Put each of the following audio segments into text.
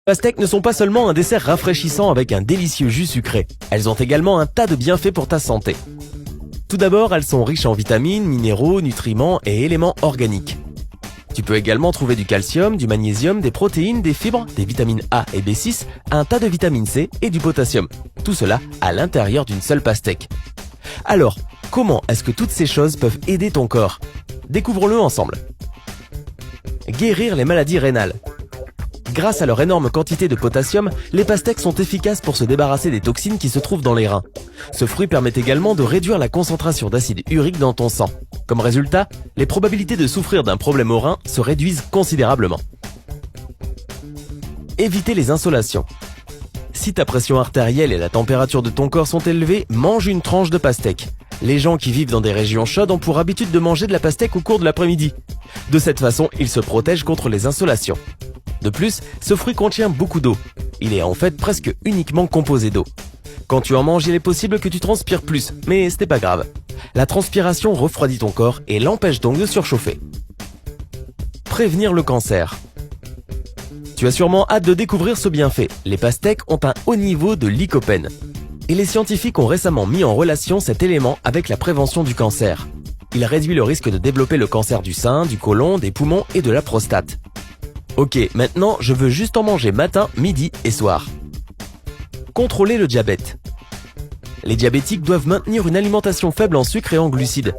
Pastèques ne sont pas seulement un dessert rafraîchissant avec un délicieux jus sucré, elles ont également un tas de bienfaits pour ta santé. Tout d'abord, elles sont riches en vitamines, minéraux, nutriments et éléments organiques. Tu peux également trouver du calcium, du magnésium, des protéines, des fibres, des vitamines A et B6, un tas de vitamine C et du potassium. Tout cela à l'intérieur d'une seule pastèque. Alors, comment est-ce que toutes ces choses peuvent aider ton corps? Découvre-le ensemble. Guérir les maladies rénales. Grâce à leur énorme quantité de potassium, les pastèques sont efficaces pour se débarrasser des toxines qui se trouvent dans les reins. Ce fruit permet également de réduire la concentration d'acide urique dans ton sang. Comme résultat, les probabilités de souffrir d'un problème au rein se réduisent considérablement. Éviter les insolations. Si ta pression artérielle et la température de ton corps sont élevées, mange une tranche de pastèque. Les gens qui vivent dans des régions chaudes ont pour habitude de manger de la pastèque au cours de l'après-midi. De cette façon, ils se protègent contre les insolations. De plus, ce fruit contient beaucoup d'eau. Il est en fait presque uniquement composé d'eau. Quand tu en manges, il est possible que tu transpires plus, mais ce n'est pas grave. La transpiration refroidit ton corps et l'empêche donc de surchauffer. Prévenir le cancer. Tu as sûrement hâte de découvrir ce bienfait. Les pastèques ont un haut niveau de lycopène. Et les scientifiques ont récemment mis en relation cet élément avec la prévention du cancer. Il réduit le risque de développer le cancer du sein, du côlon, des poumons et de la prostate. Ok, maintenant je veux juste en manger matin, midi et soir. Contrôler le diabète. Les diabétiques doivent maintenir une alimentation faible en sucre et en glucides.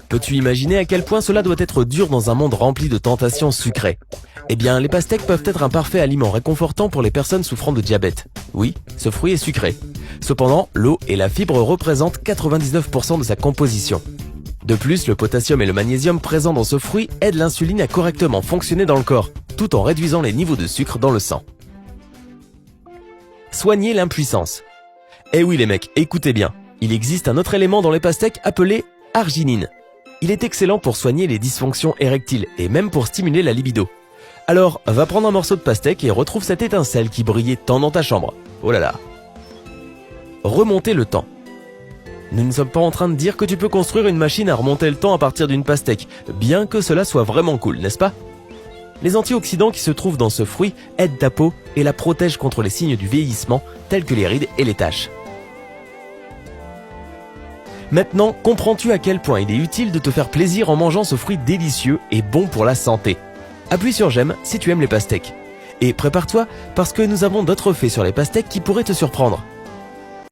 Peux-tu imaginer à quel point cela doit être dur dans un monde rempli de tentations sucrées? Eh bien, les pastèques peuvent être un parfait aliment réconfortant pour les personnes souffrant de diabète. Oui, ce fruit est sucré. Cependant, l'eau et la fibre représentent 99% de sa composition. De plus, le potassium et le magnésium présents dans ce fruit aident l'insuline à correctement fonctionner dans le corps, tout en réduisant les niveaux de sucre dans le sang. Soigner l'impuissance. Eh oui les mecs, écoutez bien, il existe un autre élément dans les pastèques appelé arginine. Il est excellent pour soigner les dysfonctions érectiles et même pour stimuler la libido. Alors, va prendre un morceau de pastèque et retrouve cette étincelle qui brillait tant dans ta chambre. Oh là là. Remonter le temps. Nous ne sommes pas en train de dire que tu peux construire une machine à remonter le temps à partir d'une pastèque, bien que cela soit vraiment cool, n'est-ce pas? Les antioxydants qui se trouvent dans ce fruit aident ta peau et la protègent contre les signes du vieillissement, tels que les rides et les taches. Maintenant, comprends-tu à quel point il est utile de te faire plaisir en mangeant ce fruit délicieux et bon pour la santé? Appuie sur j'aime si tu aimes les pastèques. Et prépare-toi parce que nous avons d'autres faits sur les pastèques qui pourraient te surprendre.